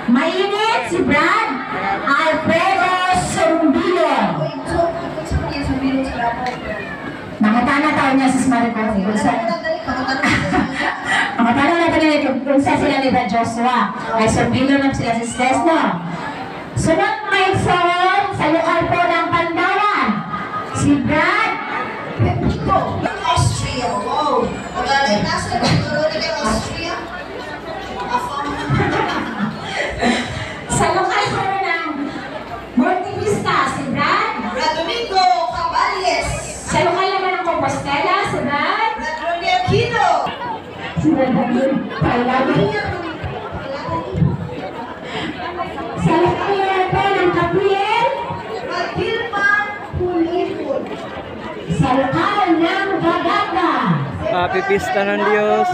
Mainit si Brad Alfredo Sumbilo. Nakatana tayo niya si Marco. Nakatana na tayo kung sa sila ni Brad Joshua. Ay Sumbilo na sila si Stesno. Sunod may son sa lokal po ng Pandawan. Si Brad Austria. Wow. Magaling nasa ng Austria. sa lokal po ng Monte si Brad. Brad Domingo Caballes. Sa lokal naman ng Compostela, si Brad. Brad Ronnie Aquino. Si Brad David Pailagi. Sa lokal naman po ng Gabriel. Brad Gilman Pulipon. Sa lokal ng Gaganda. Happy Pista ng Diyos.